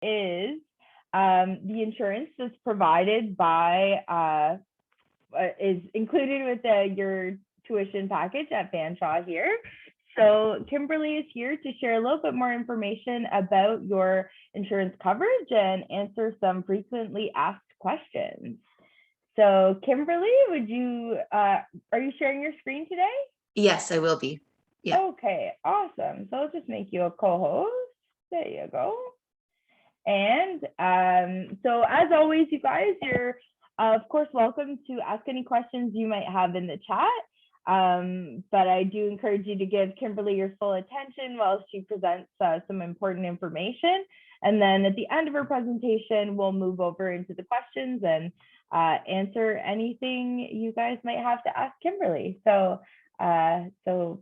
is the insurance that's provided by is included with your tuition package at Fanshawe here. So Kimberly is here to share a little bit more information about your insurance coverage and answer some frequently asked questions. So Kimberly, are you sharing your screen today? Yes, I will be. Yeah. Okay, awesome. So I'll just make you a co-host. There you go. And so as always, you guys, you're of course welcome to ask any questions you might have in the chat. But I do encourage you to give Kimberly your full attention while she presents some important information. And then at the end of her presentation, we'll move over into the questions and answer anything you guys might have to ask Kimberly. So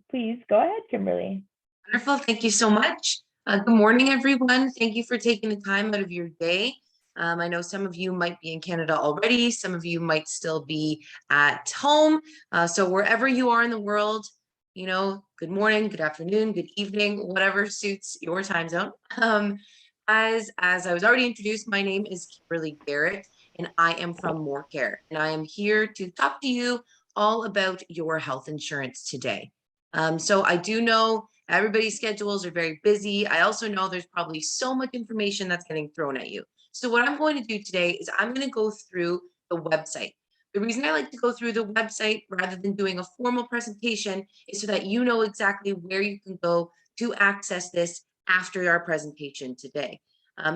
please go ahead, Kimberly. Wonderful. Thank you so much. Good morning, everyone. Thank you for taking the time out of your day. I know some of you might be in Canada already. Some of you might still be at home. So wherever you are in the world, you know, good morning, good afternoon, good evening, whatever suits your time zone. As I was already introduced, my name is Kimberly Garrett, and I am from Morcare, and I am here to talk to you all about your health insurance today. So I do know everybody's schedules are very busy. I also know there's probably so much information that's getting thrown at you. So what I'm going to do today is I'm going to go through the website. The reason I like to go through the website rather than doing a formal presentation is so that you know exactly where you can go to access this after our presentation today.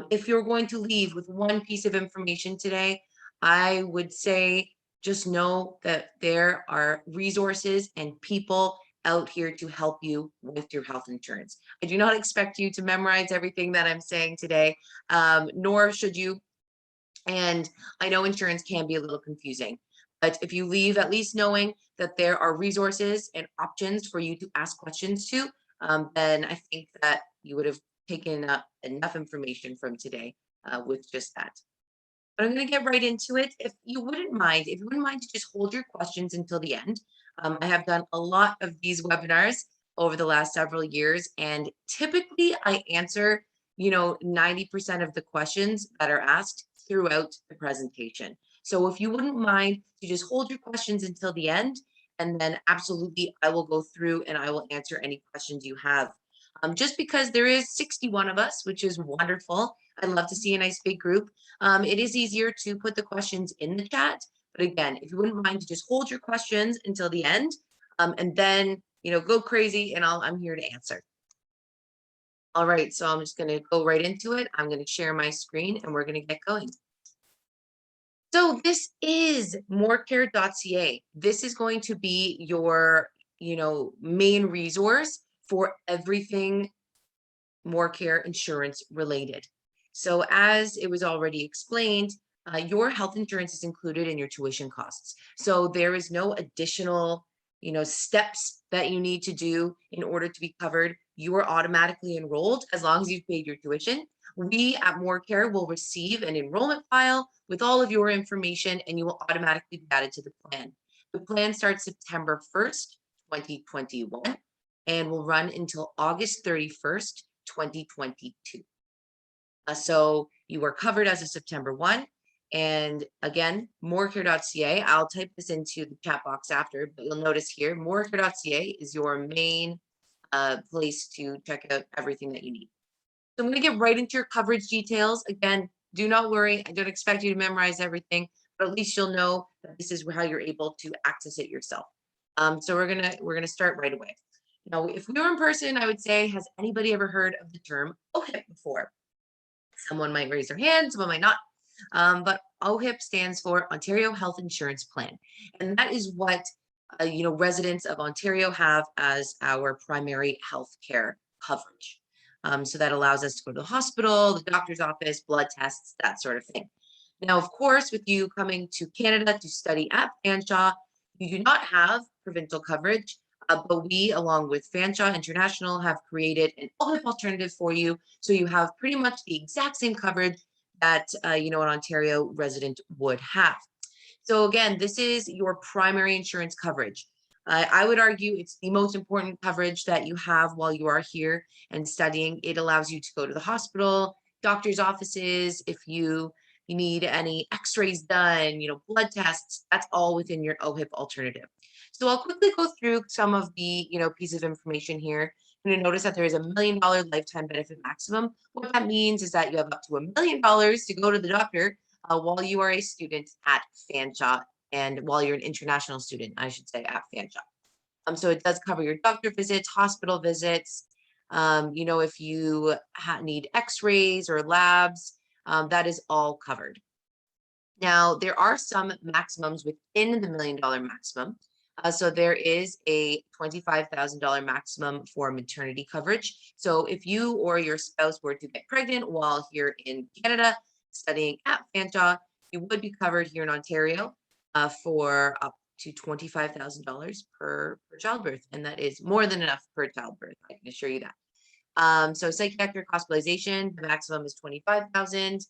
If you're going to leave with one piece of information today, I would say just know that there are resources and people out here to help you with your health insurance. I do not expect you to memorize everything that I'm saying today, nor should you. And I know insurance can be a little confusing, but if you leave at least knowing that there are resources and options for you to ask questions to, then I think that you would have taken up enough information from today with just that. But I'm going to get right into it. If you wouldn't mind to just hold your questions until the end. I have done a lot of these webinars over the last several years, and typically I answer, 90% of the questions that are asked throughout the presentation. So if you wouldn't mind to just hold your questions until the end, and then absolutely I will go through and I will answer any questions you have. Just because there is 61 of us, which is wonderful. I'd love to see a nice big group. It is easier to put the questions in the chat. But again, if you wouldn't mind to just hold your questions until the end, and then, go crazy and I'm here to answer. All right, so I'm just going to go right into it. I'm going to share my screen and we're going to get going. So this is morcare.ca. This is going to be your, main resource for everything Morcare insurance related. So as it was already explained, your health insurance is included in your tuition costs. So there is no additional, steps that you need to do in order to be covered. You are automatically enrolled as long as you've paid your tuition. We at Morcare will receive an enrollment file with all of your information, and you will automatically be added to the plan. The plan starts September 1st, 2021, and will run until August 31st, 2022. So you are covered as of September 1. And again, morcare.ca, I'll type this into the chat box after, but you'll notice here, morcare.ca is your main place to check out everything that you need. So I'm going to get right into your coverage details. Again, do not worry. I don't expect you to memorize everything, but at least you'll know that this is how you're able to access it yourself. So we're gonna start right away. Now, if we were in person, I would say, has anybody ever heard of the term OHIP before? Someone might raise their hand, someone might not. But OHIP stands for Ontario Health Insurance Plan. And that is what, residents of Ontario have as our primary health care coverage. So that allows us to go to the hospital, the doctor's office, blood tests, that sort of thing. Now, of course, with you coming to Canada to study at Fanshawe, you do not have provincial coverage, but we, along with Fanshawe International, have created an OHIP alternative for you. So you have pretty much the exact same coverage that, an Ontario resident would have. So again, this is your primary insurance coverage. I would argue it's the most important coverage that you have while you are here and studying. It allows you to go to the hospital, doctor's offices, if you need any x-rays done, blood tests, that's all within your OHIP alternative. So I'll quickly go through some of the, pieces of information here. You're going to notice that there is $1 million lifetime benefit maximum. What that means is that you have up to $1 million to go to the doctor while you are a student at Fanshawe, and while you're an international student, I should say, at Fanshawe. So it does cover your doctor visits, hospital visits. If you need x-rays or labs, that is all covered. Now, there are some maximums within the $1 million maximum. So there is a $25,000 maximum for maternity coverage. So if you or your spouse were to get pregnant while here in Canada studying at Fanshawe, you would be covered here in Ontario for up to $25,000 per childbirth. And that is more than enough per childbirth, I can assure you that. So psychiatric hospitalization, the maximum is $25,000.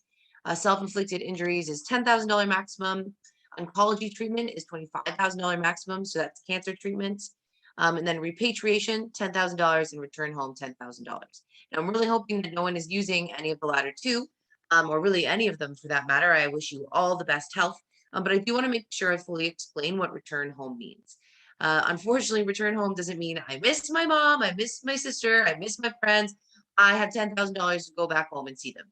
Self-inflicted injuries is $10,000 maximum. Oncology treatment is $25,000 maximum, so that's cancer treatments. And then repatriation, $10,000, and return home, $10,000. Now, I'm really hoping that no one is using any of the latter two, or really any of them for that matter. I wish you all the best health, but I do want to make sure I fully explain what return home means. Unfortunately, return home doesn't mean I miss my mom, I miss my sister, I miss my friends. I had $10,000 to go back home and see them.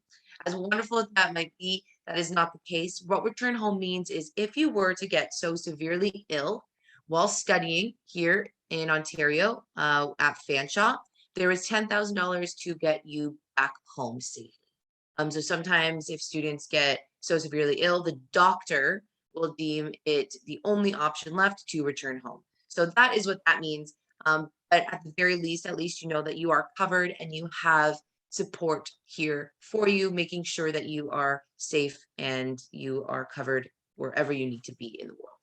As wonderful as that might be, that is not the case. What return home means is if you were to get so severely ill while studying here in Ontario at Fanshawe, there is $10,000 to get you back home safely. So sometimes if students get so severely ill, the doctor will deem it the only option left to return home. So that is what that means. But at the very least, at least you know that you are covered and you have support here for you, making sure that you are safe and you are covered wherever you need to be in the world.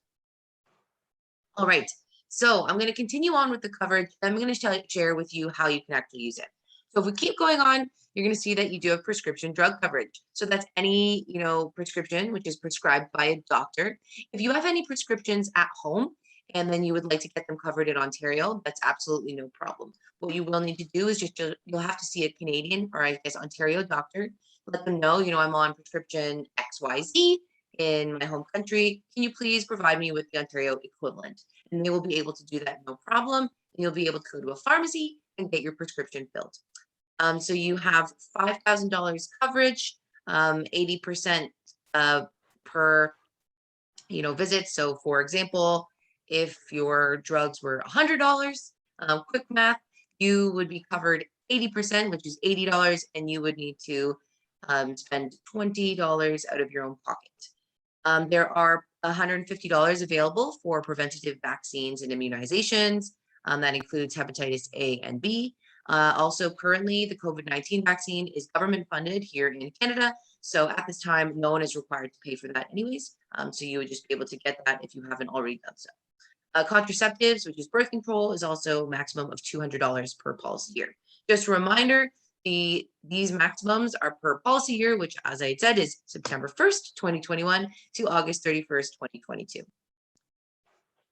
All right, so I'm going to continue on with the coverage. I'm going to share with you how you can actually use it. So if we keep going on, you're going to see that you do have prescription drug coverage. So that's any, prescription which is prescribed by a doctor. If you have any prescriptions at home and then you would like to get them covered in Ontario, that's absolutely no problem. What you will need to do is you'll have to see a Canadian, or I guess Ontario doctor. Let them know, I'm on prescription XYZ in my home country. Can you please provide me with the Ontario equivalent? And they will be able to do that, no problem. And you'll be able to go to a pharmacy and get your prescription filled. So you have $5,000 coverage, 80% per, visit. So for example, if your drugs were $100, quick math, you would be covered 80%, which is $80, and you would need to spend $20 out of your own pocket. There are $150 available for preventative vaccines and immunizations. That includes hepatitis A and B. Also, currently, the COVID-19 vaccine is government funded here in Canada. So at this time, no one is required to pay for that anyways. So you would just be able to get that if you haven't already done so. Contraceptives, which is birth control, is also a maximum of $200 per policy year. Just a reminder, these maximums are per policy year, which, as I said, is September 1st, 2021 to August 31st, 2022.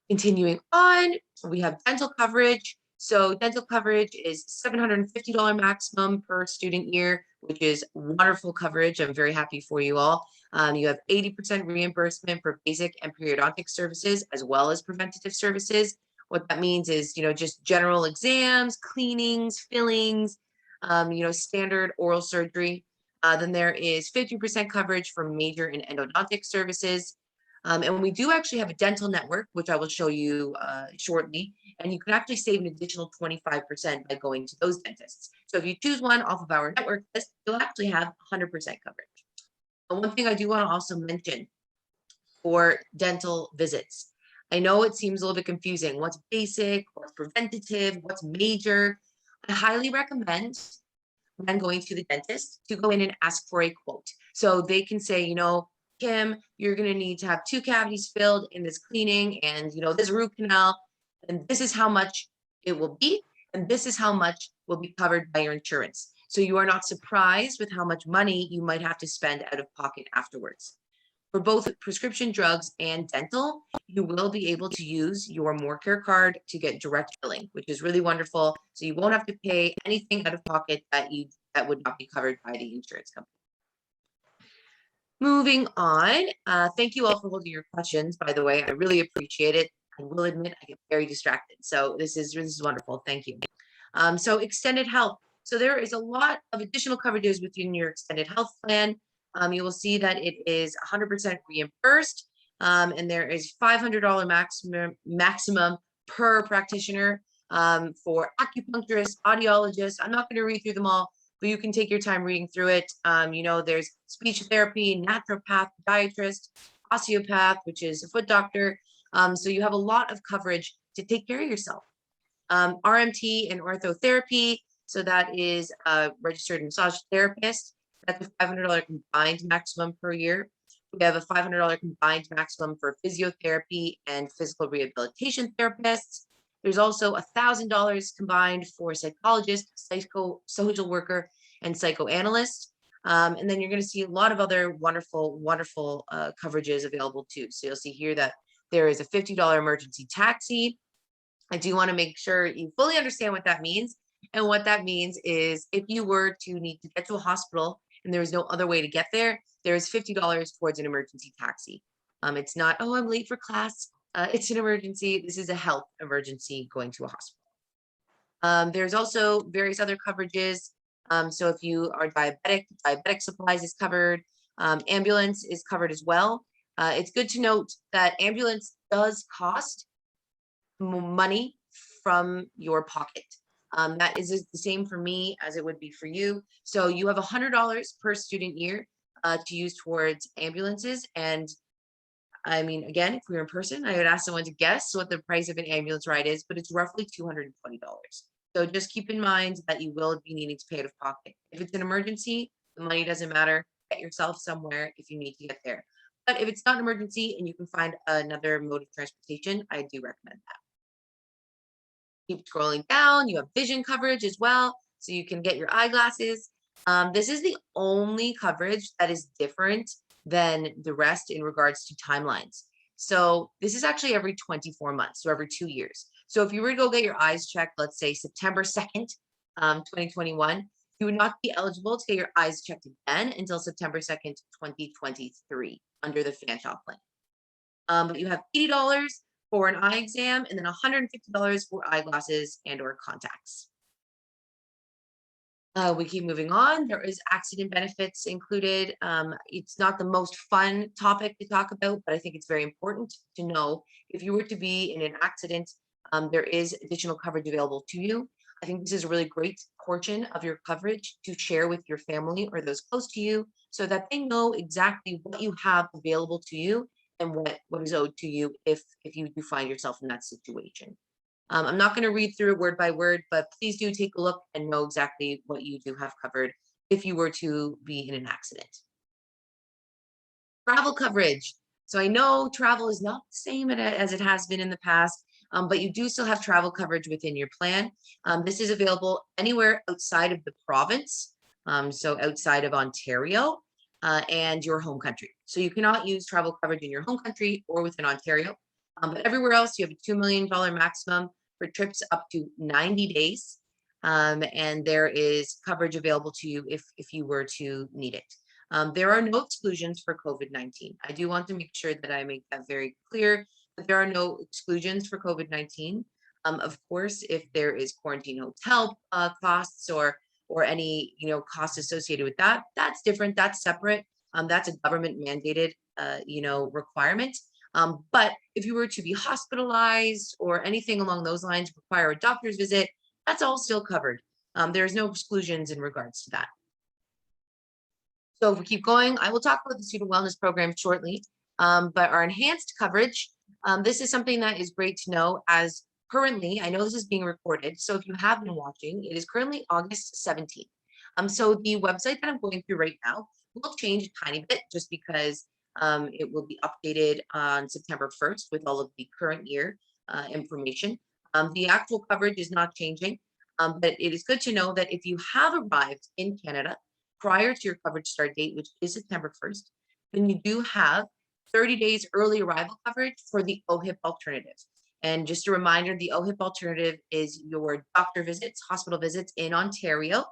Continuing on, we have dental coverage. So dental coverage is $750 maximum per student year, which is wonderful coverage. I'm very happy for you all. You have 80% reimbursement for basic and periodontic services, as well as preventative services. What that means is, just general exams, cleanings, fillings, standard oral surgery. Then there is 50% coverage for major and endodontic services. And we do actually have a dental network, which I will show you shortly. And you can actually save an additional 25% by going to those dentists. So if you choose one off of our network list, you'll actually have 100% coverage. And one thing I do want to also mention for dental visits, I know it seems a little bit confusing. What's basic, what's preventative, what's major? I highly recommend when going to the dentist to go in and ask for a quote. So they can say, Kim, you're going to need to have 2 cavities filled in this cleaning and, this root canal, and this is how much it will be, and this is how much will be covered by your insurance. So you are not surprised with how much money you might have to spend out of pocket afterwards. For both prescription drugs and dental, you will be able to use your Morcare card to get direct billing, which is really wonderful. So you won't have to pay anything out of pocket that you that would not be covered by the insurance company. Moving on, thank you all for holding your questions, by the way. I really appreciate it. I will admit I get very distracted. So this is wonderful. Thank you. So extended health. So there is a lot of additional coverages within your extended health plan. You will see that it is 100% reimbursed, and there is $500 maximum per practitioner for acupuncturists, audiologists. I'm not going to read through them all, but you can take your time reading through it. There's speech therapy, naturopath, podiatrist, osteopath, which is a foot doctor. So you have a lot of coverage to take care of yourself. RMT and orthotherapy. So that is a registered massage therapist. That's a $500 combined maximum per year. We have a $500 combined maximum for physiotherapy and physical rehabilitation therapists. There's also $1,000 combined for psychologist, social worker, and psychoanalyst. And then you're going to see a lot of other wonderful coverages available too. So you'll see here that there is a $50 emergency taxi. I do want to make sure you fully understand what that means. And what that means is if you were to need to get to a hospital and there is no other way to get there, there is $50 towards an emergency taxi. It's not, oh, I'm late for class. It's an emergency. This is a health emergency going to a hospital. There's also various other coverages. So if you are diabetic supplies is covered. Ambulance is covered as well. It's good to note that ambulance does cost money from your pocket. That is the same for me as it would be for you. So you have $100 per student year to use towards ambulances. And I mean, again, if we were in person, I would ask someone to guess what the price of an ambulance ride is, but it's roughly $220. So just keep in mind that you will be needing to pay out of pocket. If it's an emergency, the money doesn't matter. Get yourself somewhere if you need to get there. But if it's not an emergency and you can find another mode of transportation, I do recommend that. Keep scrolling down. You have vision coverage as well, so you can get your eyeglasses. This is the only coverage that is different than the rest in regards to timelines. So this is actually every 24 months, so every 2 years. So if you were to go get your eyes checked, let's say September 2nd, 2021, you would not be eligible to get your eyes checked again until September 2nd, 2023 under the Fanshawe plan. But you have $80 for an eye exam and then $150 for eyeglasses and or contacts. We keep moving on. There is accident benefits included. It's not the most fun topic to talk about, but I think it's very important to know if you were to be in an accident, there is additional coverage available to you. I think this is a really great portion of your coverage to share with your family or those close to you so that they know exactly what you have available to you and what is owed to you if you do find yourself in that situation. I'm not going to read through it word by word, but please do take a look and know exactly what you do have covered if you were to be in an accident. Travel coverage. So I know travel is not the same as it has been in the past, but you do still have travel coverage within your plan. This is available anywhere outside of the province, so outside of Ontario and your home country. So you cannot use travel coverage in your home country or within Ontario. But everywhere else, you have a $2 million maximum for trips up to 90 days. And there is coverage available to you if you were to need it. There are no exclusions for COVID-19. I do want to make sure that I make that very clear, that there are no exclusions for COVID-19. Of course, if there is quarantine hotel costs or any costs associated with that, that's different, that's separate. That's a government mandated requirement. But if you were to be hospitalized or anything along those lines, require a doctor's visit, that's all still covered. There's no exclusions in regards to that. So if we keep going, I will talk about the student wellness program shortly, but our enhanced coverage, this is something that is great to know as currently, I know this is being recorded, so if you have been watching, it is currently August 17th. So the website that I'm going through right now will change a tiny bit just because it will be updated on September 1st with all of the current year information. The actual coverage is not changing, but it is good to know that if you have arrived in Canada prior to your coverage start date, which is September 1st, then you do have 30 days early arrival coverage for the OHIP alternative. And just a reminder, the OHIP alternative is your doctor visits, hospital visits in Ontario.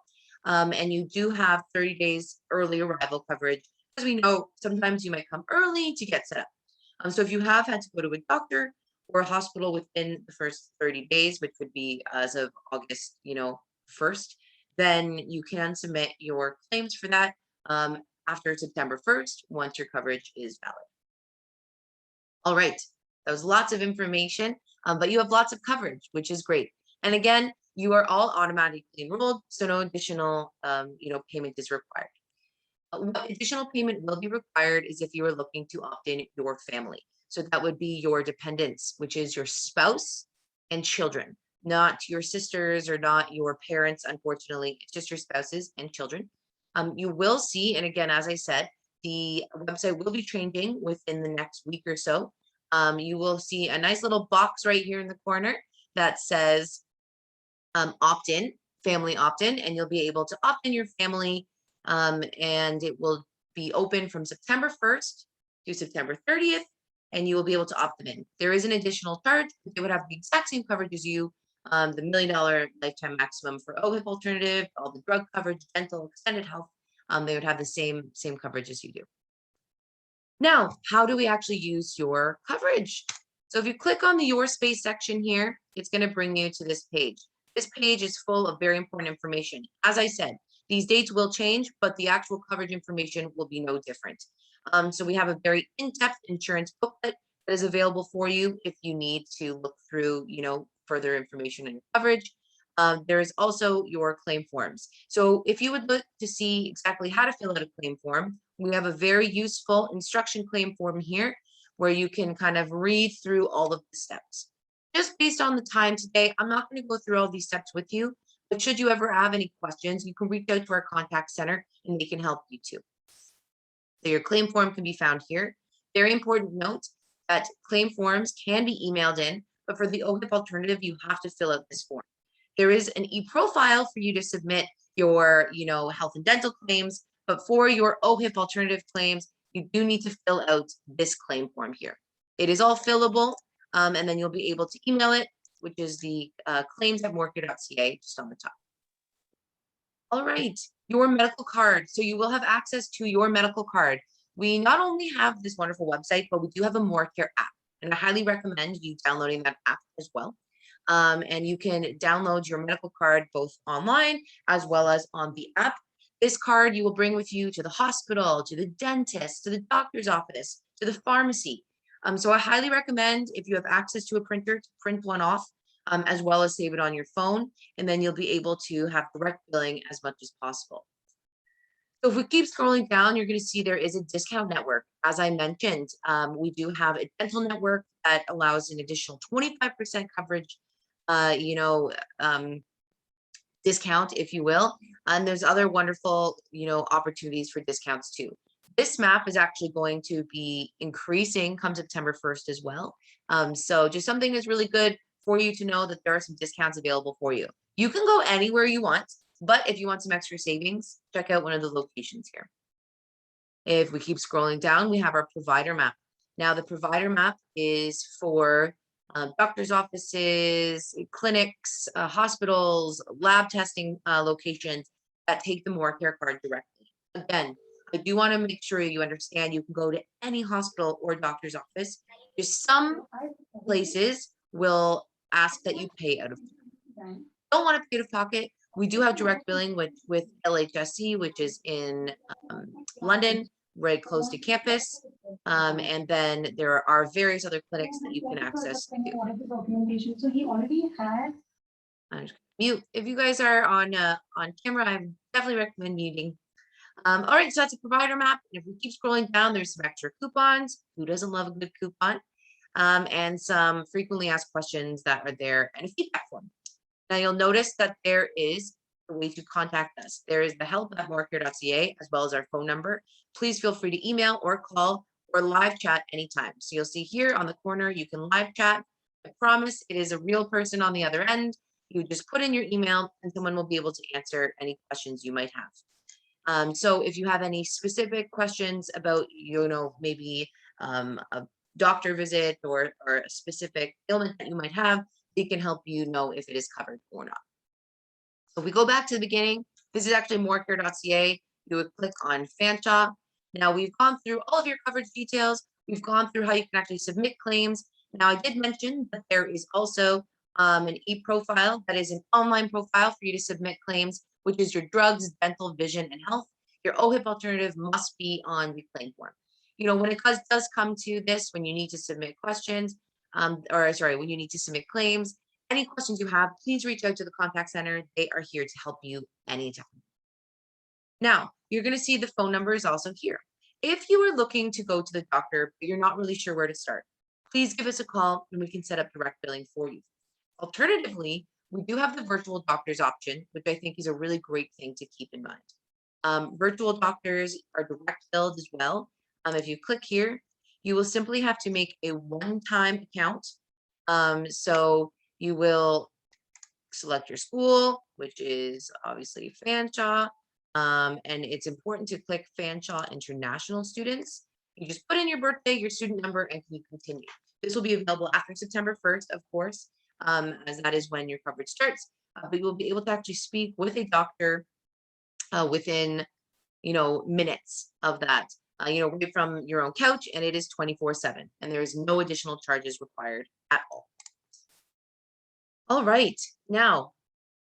And you do have 30 days early arrival coverage. As we know, sometimes you might come early to get set up. So if you have had to go to a doctor or a hospital within the first 30 days, which would be as of August, 1st, then you can submit your claims for that after September 1st, once your coverage is valid. All right, that was lots of information, but you have lots of coverage, which is great. And again, you are all automatically enrolled, so no additional, payment is required. What additional payment will be required is if you are looking to opt in your family. So that would be your dependents, which is your spouse and children, not your sisters or not your parents, unfortunately. It's just your spouses and children. You will see, and again, as I said, the website will be changing within the next week or so. You will see a nice little box right here in the corner that says opt-in, family opt-in, and you'll be able to opt in your family, and it will be open from September 1st to September 30th, and you will be able to opt them in. There is an additional charge, but they would have the exact same coverage as you, the $1 million lifetime maximum for OHIP alternative, all the drug coverage, dental, extended health, they would have the same coverage as you do. Now, how do we actually use your coverage? So if you click on the Your Space section here, it's going to bring you to this page. This page is full of very important information. As I said, these dates will change, but the actual coverage information will be no different. So we have a very in-depth insurance booklet that is available for you if you need to look through, further information on your coverage. There is also your claim forms. So if you would look to see exactly how to fill out a claim form, we have a very useful instruction claim form here where you can kind of read through all of the steps. Just based on the time today, I'm not going to go through all these steps with you, but should you ever have any questions, you can reach out to our contact center and they can help you too. So your claim form can be found here. Very important note that claim forms can be emailed in, but for the OHIP alternative, you have to fill out this form. There is an e-profile for you to submit your, health and dental claims, but for your OHIP alternative claims, you do need to fill out this claim form here. It is all fillable, and then you'll be able to email it, which is the claims@morcare.ca, just on the top. All right, your medical card. So you will have access to your medical card. We not only have this wonderful website, but we do have a Morcare app, and I highly recommend you downloading that app as well. And you can download your medical card both online as well as on the app. This card you will bring with you to the hospital, to the dentist, to the doctor's office, to the pharmacy. So I highly recommend, if you have access to a printer, to print one off, as well as save it on your phone, and then you'll be able to have direct billing as much as possible. So if we keep scrolling down, you're going to see there is a discount network. As I mentioned, we do have a dental network that allows an additional 25% coverage, discount, if you will. And there's other wonderful, opportunities for discounts too. This map is actually going to be increasing come September 1st as well. So just something that's really good for you to know that there are some discounts available for you. You can go anywhere you want, but if you want some extra savings, check out one of the locations here. If we keep scrolling down, we have our provider map. Now the provider map is for doctor's offices, clinics, hospitals, lab testing locations that take the Morcare card directly. Again, I do want to make sure you understand you can go to any hospital or doctor's office. Just some places will ask that you pay out of pocket. Don't want to pay out of pocket. We do have direct billing with LHSC, which is in London, right close to campus. And then there are various other clinics that you can access to. So he already had. Mute. If you guys are on camera, I definitely recommend muting. All right, so that's a provider map. And if we keep scrolling down, there's some extra coupons. Who doesn't love a good coupon? And some frequently asked questions that are there and a feedback form. Now you'll notice that there is a way to contact us. There is the help@morcare.ca as well as our phone number. Please feel free to email or call or live chat anytime. So you'll see here on the corner, you can live chat. I promise it is a real person on the other end. You just put in your email and someone will be able to answer any questions you might have. So if you have any specific questions about, maybe a doctor visit or a specific ailment that you might have, they can help you know if it is covered or not. So if we go back to the beginning, This is actually morcare.ca. You would click on Fanshawe. Now we've gone through all of your coverage details. We've gone through how you can actually submit claims. Now I did mention that there is also an e-profile that is an online profile for you to submit claims, which is your drugs, dental, vision, and health. Your OHIP alternative must be on the claim form. When it does come to this, when you need to submit questions, when you need to submit claims, any questions you have, please reach out to the contact center. They are here to help you anytime. Now, you're going to see the phone number is also here. If you are looking to go to the doctor, but you're not really sure where to start, please give us a call and we can set up direct billing for you. Alternatively, we do have the virtual doctors option, which I think is a really great thing to keep in mind. Virtual doctors are direct billed as well. If you click here, you will simply have to make a one-time account. So you will select your school, which is obviously Fanshawe. And it's important to click Fanshawe International Students. You just put in your birthday, your student number, and you continue. This will be available after September 1st, of course, as that is when your coverage starts. But you will be able to actually speak with a doctor within, minutes of that, right from your own couch, and it is 24/7, and there is no additional charges required at all. All right, now,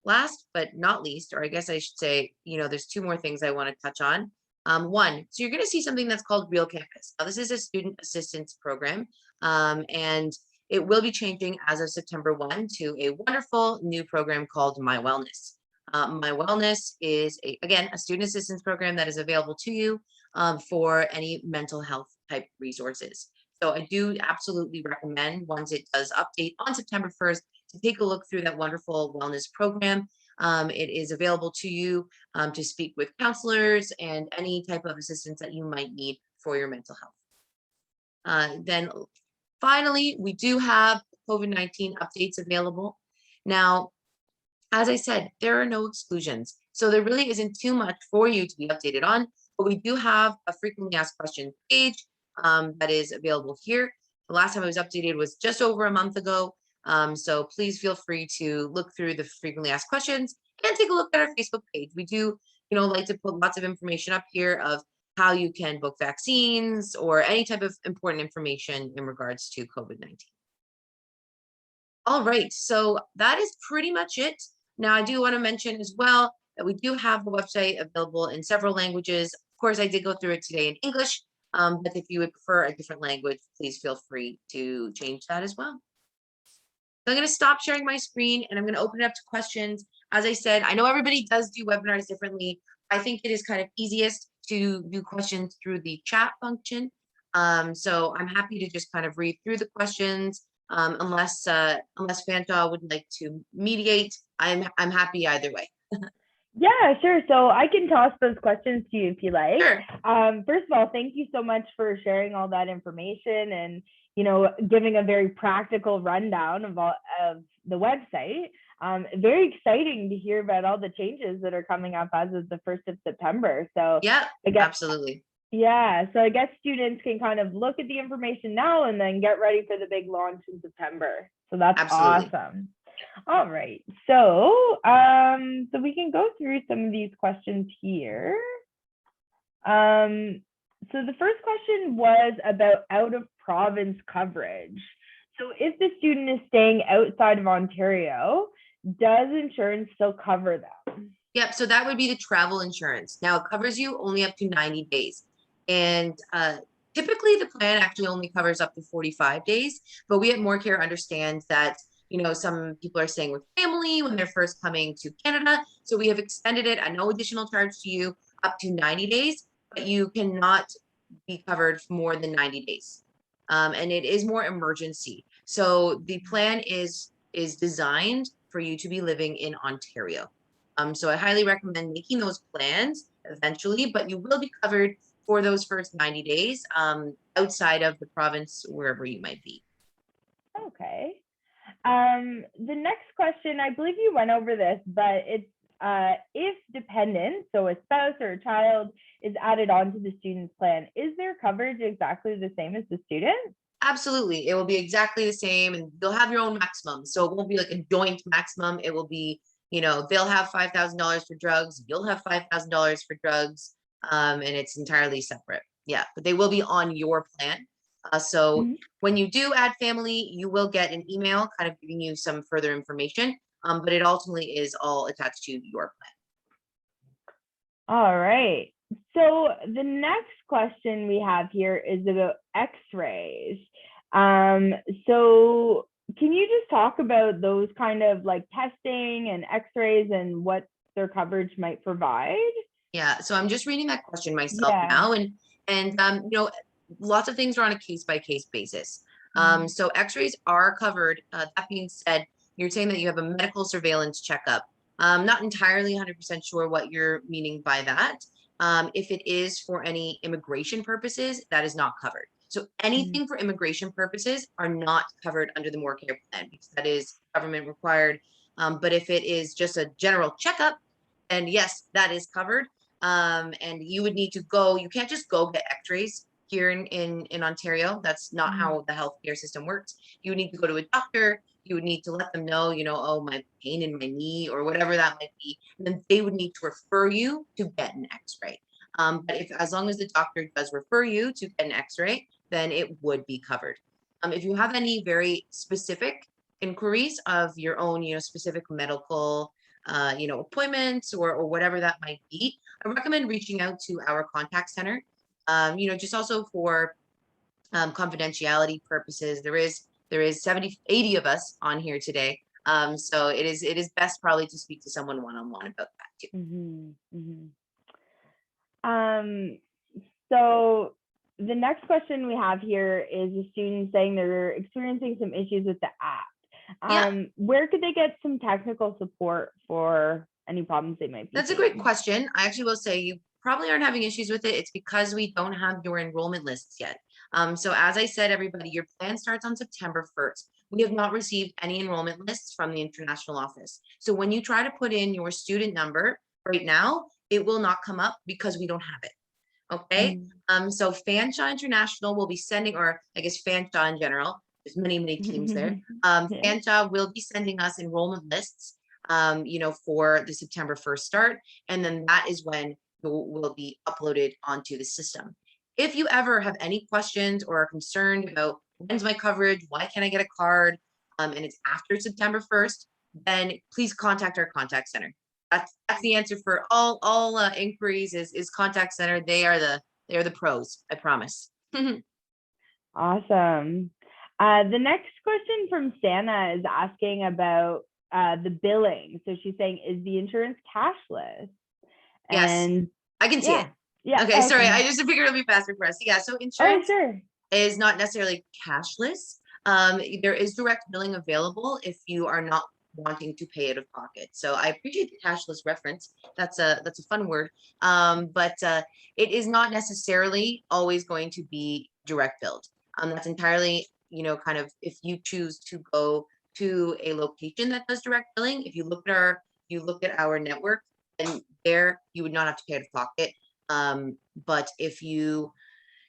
last but not least, or I guess I should say, there's two more things I want to touch on. One, so you're going to see something that's called Real Campus. Now, this is a student assistance program, and it will be changing as of September 1 to a wonderful new program called My Wellness. My Wellness is, again, a student assistance program that is available to you for any mental health type resources. So I do absolutely recommend, once it does update on September 1st, to take a look through that wonderful wellness program. It is available to you to speak with counselors and any type of assistance that you might need for your mental health. Then finally, we do have COVID-19 updates available. Now, as I said, there are no exclusions. So there really isn't too much for you to be updated on, but we do have a frequently asked questions page that is available here. The last time it was updated was just over a month ago. So please feel free to look through the frequently asked questions and take a look at our Facebook page. We do, like to put lots of information up here of how you can book vaccines or any type of important information in regards to COVID-19. All right, so that is pretty much it. Now, I do want to mention as well that we do have the website available in several languages. Of course, I did go through it today in English, but if you would prefer a different language, please feel free to change that as well. So I'm going to stop sharing my screen and I'm going to open it up to questions. As I said, I know everybody does do webinars differently. I think it is kind of easiest to do questions through the chat function. So I'm happy to just kind of read through the questions. Unless Fanshawe would like to mediate, I'm happy either way. Yeah, sure. So I can toss those questions to you if you like. Sure. First of all, thank you so much for sharing all that information and giving a very practical rundown of the website. Very exciting to hear about all the changes that are coming up as of the 1st of September. So yeah, absolutely. Yeah, so I guess students can kind of look at the information now and then get ready for the big launch in September. So that's absolutely awesome. All right, so so we can go through some of these questions here. So the first question was about out of province coverage. So if the student is staying outside of Ontario, does insurance still cover them? Yep, so that would be the travel insurance. Now it covers you only up to 90 days. And typically the plan actually only covers up to 45 days, but we at Morcare understand that, some people are staying with family when they're first coming to Canada. So we have extended it at no additional charge to you up to 90 days, but you cannot be covered for more than 90 days. And it is more emergency. So the plan is designed for you to be living in Ontario. So I highly recommend making those plans eventually, but you will be covered for those first 90 days outside of the province, wherever you might be. Okay. The next question, I believe you went over this, but it's if dependent, so a spouse or a child is added onto the student's plan, is their coverage exactly the same as the student? Absolutely. It will be exactly the same, and you'll have your own maximum. So it won't be like a joint maximum. It will be you know, they'll have $5,000 for drugs, you'll have $5,000 for drugs, and it's entirely separate. Yeah, but they will be on your plan. So Mhm. when you do add family, you will get an email kind of giving you some further information, but it ultimately is all attached to your plan. All right. So the next question we have here is about x-rays. So can you just talk about those kind of like testing and x-rays and what their coverage might provide? Yeah, so I'm just reading that question myself Yeah. now, and you know, lots of things are on a case by case basis. So X-rays are covered. That being said, you're saying that you have a medical surveillance checkup. Not entirely 100% sure what you're meaning by that. If it is for any immigration purposes, that is not covered. So anything for immigration purposes are not covered under the Morcare plan because that is government required. But if it is just a general checkup, and yes, that is covered. And you would need to go, you can't just go get x-rays here in Ontario. That's not how the healthcare system works. You would need to go to a doctor. You would need to let them know, you know, oh, my pain in my knee or whatever that might be. And then they would need to refer you to get an x-ray. But if, as long as the doctor does refer you to get an x-ray, then it would be covered. If you have any very specific inquiries of your own, you know, specific medical you know, appointments or whatever that might be, I recommend reaching out to our contact center. You know, just also for confidentiality purposes, there is 80 of us on here today. So it is best probably to speak to someone one-on-one about that too. So the next question we have here is a student saying they're experiencing some issues with the app. Yeah. Where could they get some technical support for any problems they might be That's a great seeing? question. I actually will say you probably aren't having issues with it. It's because we don't have your enrollment lists yet. So as I said, everybody, your plan starts on September 1st. We have not received any enrollment lists from the international office. So when you try to put in your student number right now, it will not come up because we don't have it. Okay. So Fanshawe International will be sending, or I guess Fanshawe in general, there's many teams there. Yeah. Fanshawe will be sending us enrollment lists, you know, for the September 1st start. And then that is when it will be uploaded onto the system. If you ever have any questions or are concerned about when's my coverage, why can't I get a card, and it's after September 1st, then please contact our contact center. That's the answer for all inquiries is contact center. They are the pros, I promise. Awesome. The next question from Santa is asking about the billing. So she's saying, is the insurance cashless? Yes, And I can see it. Yeah. Okay, sorry. I just figured it'll be faster for us. Yeah, so Oh, insurance sure. is not necessarily cashless. There is direct billing available if you are not wanting to pay out of pocket. So I appreciate the cashless reference. That's a fun word. But it is not necessarily always going to be direct billed. That's entirely, you know, kind of if you choose to go to a location that does direct billing. If you look at our network, and there you would not have to pay out of pocket. But if you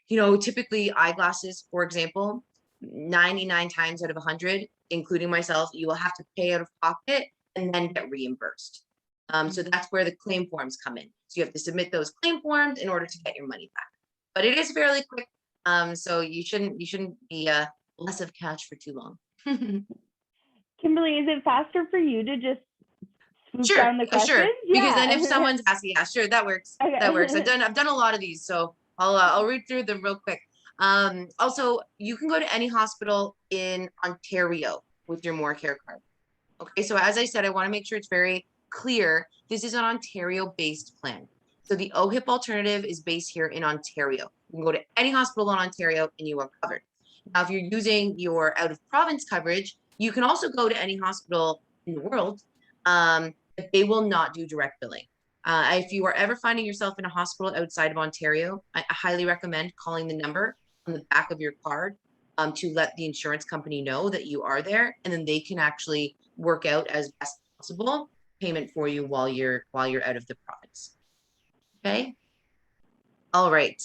know, typically eyeglasses, for example, 99 times out of 100, including myself, you will have to pay out of pocket and then get reimbursed. So that's where the claim forms come in. So you have to submit those claim forms in order to get your money back. But it is fairly quick. So you shouldn't be less of cash for too long. Kimberly, is it faster for you to just swoop Sure, down the questions? sure. Yeah. Because then if someone's asking, yeah, sure, that works. Okay. That works. I've done a lot of these, so I'll read through them real quick. Also, you can go to any hospital in Ontario with your Morcare card. Okay, so as I said, I want to make sure it's very clear. This is an Ontario-based plan. So the OHIP alternative is based here in Ontario. You can go to any hospital in Ontario and you are covered. Now, if you're using your out-of-province coverage, you can also go to any hospital in the world, but they will not do direct billing. If you are ever finding yourself in a hospital outside of Ontario, I highly recommend calling the number on the back of your card to let the insurance company know that you are there, and then they can actually work out as best possible payment for you while you're out of the province. Okay. All right.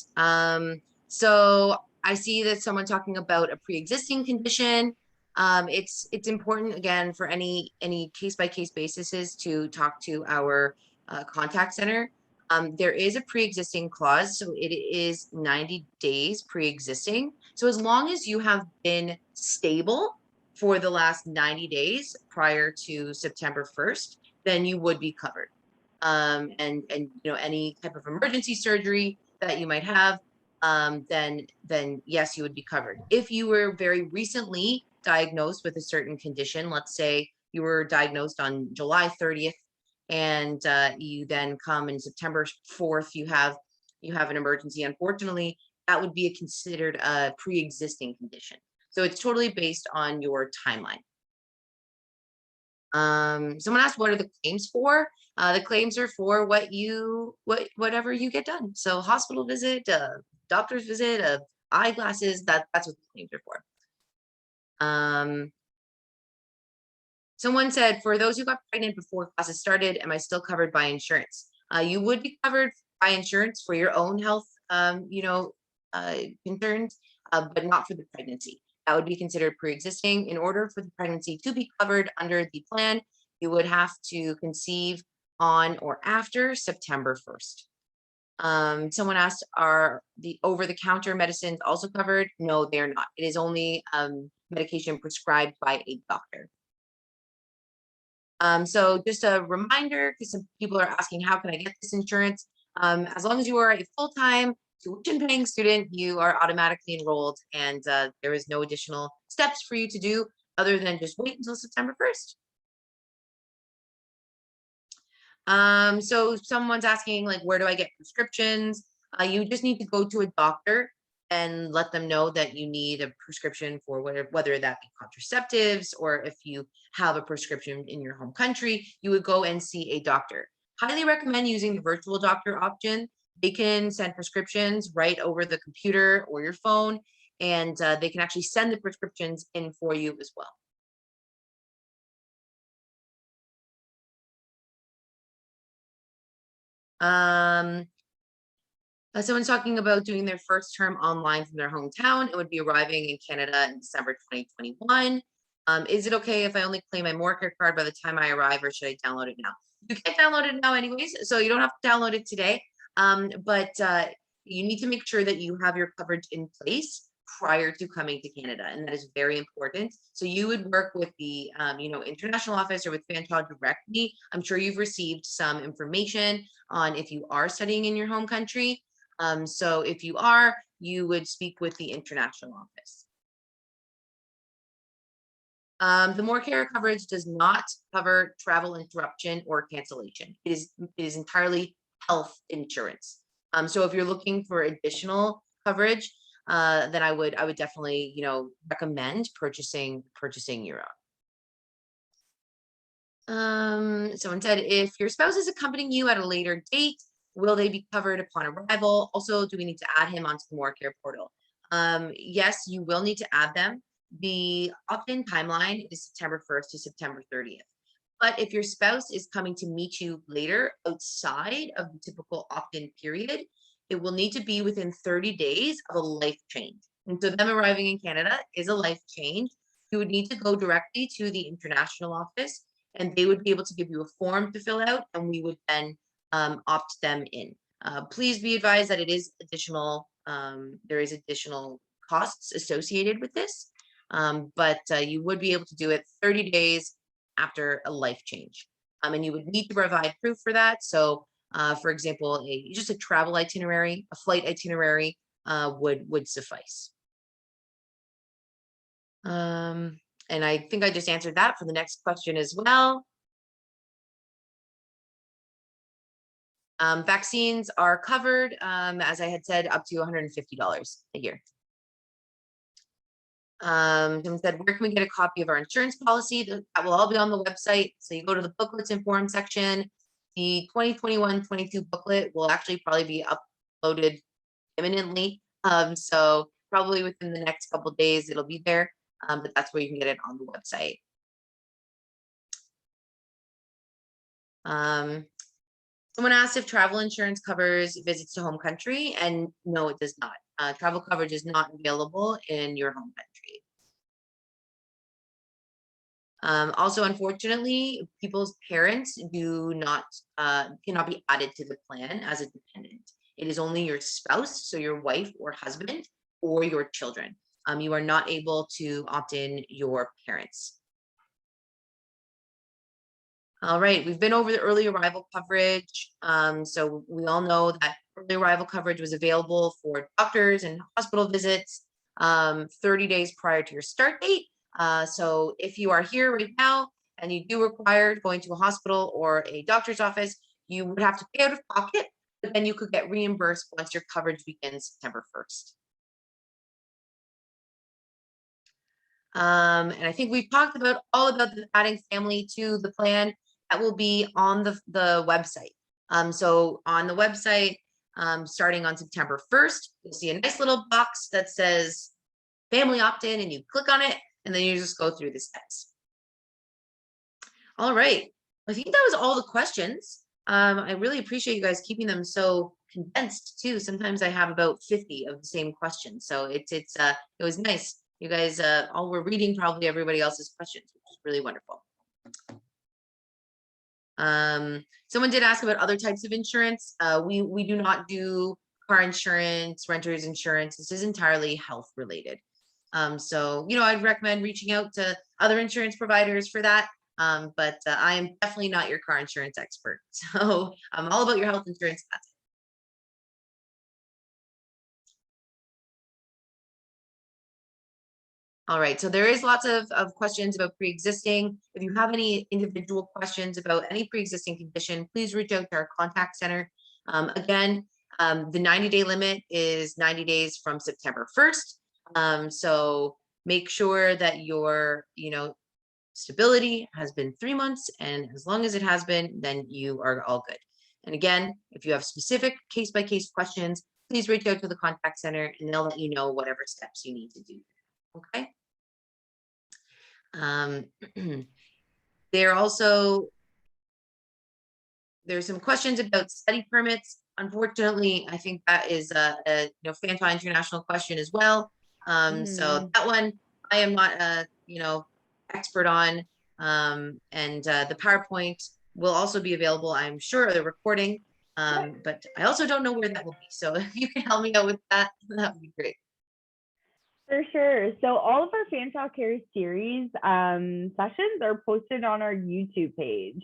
So I see that someone talking about a pre-existing condition. It's important again for any case-by-case basis to talk to our contact center. There is a pre-existing clause, so it is 90 days pre-existing. So as long as you have been stable for the last 90 days prior to September 1st, then you would be covered. And you know, any type of emergency surgery that you might have, then yes, you would be covered. If you were very recently diagnosed with a certain condition, let's say you were diagnosed on July 30th, and you then come in September 4th, you have an emergency, unfortunately, that would be considered a pre-existing condition. So it's totally based on your timeline. Someone asked, what are the claims for? The claims are for whatever you get done. So hospital visit, doctor's visit, eyeglasses, that's what the claims are for. Someone said, for those who got pregnant before classes started, am I still covered by insurance? You would be covered by insurance for your own health, concerns, but not for the pregnancy. That would be considered pre-existing. In order for the pregnancy to be covered under the plan, you would have to conceive on or after September 1st. Someone asked, are the over-the-counter medicines also covered? No, they're not. It is only medication prescribed by a doctor. So just a reminder, because some people are asking, how can I get this insurance? As long as you are a full-time tuition paying student, you are automatically enrolled, and there is no additional steps for you to do other than just wait until September 1st. So someone's asking, like, where do I get prescriptions? You just need to go to a doctor and let them know that you need a prescription for whether that be contraceptives, or if you have a prescription in your home country, you would go and see a doctor. Highly recommend using the virtual doctor option. They can send prescriptions right over the computer or your phone, and they can actually send the prescriptions in for you as well. Someone's talking about doing their first term online from their hometown. It would be arriving in Canada in December 2021. Is it okay if I only claim my Morcare card by the time I arrive, or should I download it now? You can't download it now anyways, so you don't have to download it today. But you need to make sure that you have your coverage in place prior to coming to Canada, and that is very important. So you would work with the international office or with Fanshawe directly. I'm sure you've received some information on if you are studying in your home country. So if you are, you would speak with the international office. The Morcare coverage does not cover travel interruption or cancellation. It is entirely health insurance. So if you're looking for additional coverage, then I would definitely recommend purchasing your own. Someone said, if your spouse is accompanying you at a later date, will they be covered upon arrival? Also, do we need to add him onto the Morcare portal? Yes, you will need to add them. The opt-in timeline is September 1st to September 30th. But if your spouse is coming to meet you later outside of the typical opt-in period, it will need to be within 30 days of a life change. And so them arriving in Canada is a life change. You would need to go directly to the international office, and they would be able to give you a form to fill out, and we would then opt them in. Please be advised that it is additional. There is additional costs associated with this, but you would be able to do it 30 days after a life change, and you would need to provide proof for that. So, for example, just a travel itinerary, a flight itinerary would suffice. And I think I just answered that for the next question as well. Vaccines are covered, as I had said, up to $150 a year. Someone said, where can we get a copy of our insurance policy? That will all be on the website. So you go to the booklets and form section. The 2021-22 booklet will actually probably be uploaded imminently. So probably within the next couple of days, it'll be there. But that's where you can get it on the website. Someone asked if travel insurance covers visits to home country, and no, it does not. Travel coverage is not available in your home country. Also, unfortunately, people's parents cannot be added to the plan as a dependent. It is only your spouse, so your wife or husband, or your children. You are not able to opt in your parents. All right, we've been over the early arrival coverage. So we all know that early arrival coverage was available for doctors and hospital visits 30 days prior to your start date. So if you are here right now and you do require going to a hospital or a doctor's office, you would have to pay out of pocket, but then you could get reimbursed once your coverage begins September 1st. And I think we've talked about all about the adding family to the plan. That will be on the website. So on the website, starting on September 1st, you'll see a nice little box that says family opt-in, and you click on it, and then you just go through the steps. All right, I think that was all the questions. I really appreciate you guys keeping them so condensed too. Sometimes I have about 50 of the same questions, so it was nice. You guys all were reading probably everybody else's questions, which is really wonderful. Someone did ask about other types of insurance. We do not do car insurance, renter's insurance. This is entirely health related. So, I'd recommend reaching out to other insurance providers for that. But I am definitely not your car insurance expert. So I'm all about your health insurance. That's it. All right, so there is lots of questions about pre-existing. If you have any individual questions about any pre-existing condition, please reach out to our contact center. Again, the 90-day limit is 90 days from September 1st. So make sure that your, stability has been 3 months, and as long as it has been, then you are all good. And again, if you have specific case-by-case questions, please reach out to the contact center and they'll let you know whatever steps you need to do. Okay. There's some questions about study permits. Unfortunately, I think that is a Fanshawe International question as well. So that one I am not expert on. And the PowerPoint will also be available, I'm sure, the recording. But I also don't know where that will be. So if you can help me out with that, that would be great. For sure. So all of our Fanshawe Care series sessions are posted on our YouTube page.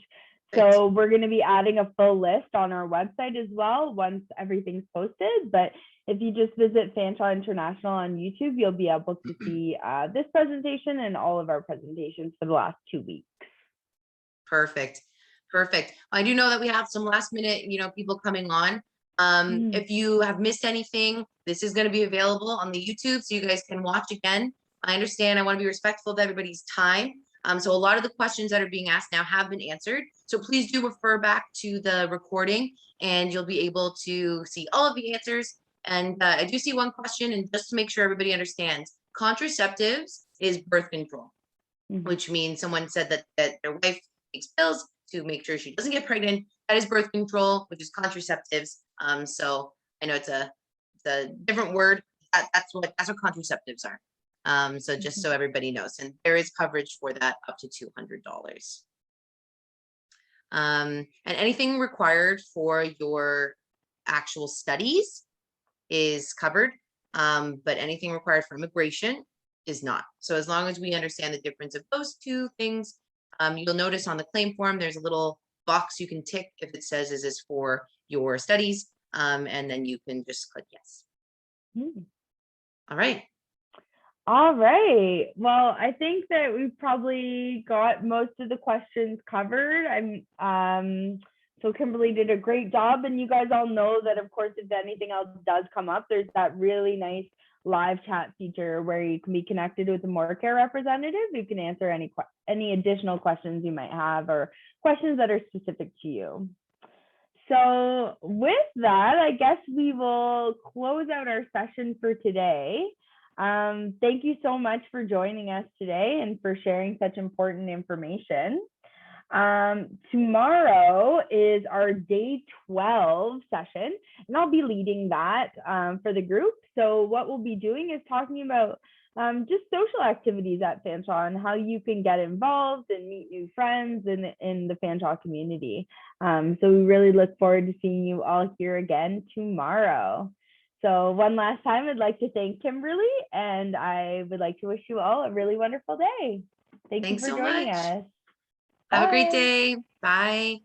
So we're going to be adding a full list on our website as well once everything's posted. But if you just visit Fanshawe International on YouTube, you'll be able to see this presentation and all of our presentations for the last 2 weeks. Perfect. I do know that we have some last minute, people coming on. If you have missed anything, this is going to be available on the YouTube so you guys can watch again. I understand. I want to be respectful of everybody's time. So a lot of the questions that are being asked now have been answered. So please do refer back to the recording and you'll be able to see all of the answers. And I do see one question, and just to make sure everybody understands, contraceptives is birth control, which means someone said that their wife takes pills to make sure she doesn't get pregnant. That is birth control, which is contraceptives. So I know it's a different word. That's what contraceptives are. So just so everybody knows, and there is coverage for that up to $200. And anything required for your actual studies is covered, but anything required for immigration is not. So as long as we understand the difference of those two things, you'll notice on the claim form, there's a little box you can tick if it says, is this for your studies? And then you can just click yes. All right. All right. Well, I think that we've probably got most of the questions covered. So Kimberly did a great job, and you guys all know that, of course, if anything else does come up, there's that really nice live chat feature where you can be connected with a Morcare representative who can answer any additional questions you might have or questions that are specific to you. So with that, I guess we will close out our session for today. Thank you so much for joining us today and for sharing such important information. Tomorrow is our day 12 session, and I'll be leading that for the group. So what we'll be doing is talking about just social activities at Fanshawe and how you can get involved and meet new friends in the Fanshawe community. So we really look forward to seeing you all here again tomorrow. So one last time, I'd like to thank Kimberly, and I would like to wish you all a really wonderful day. Thank you Thanks for so joining much. us. Have a great Bye. day. Bye.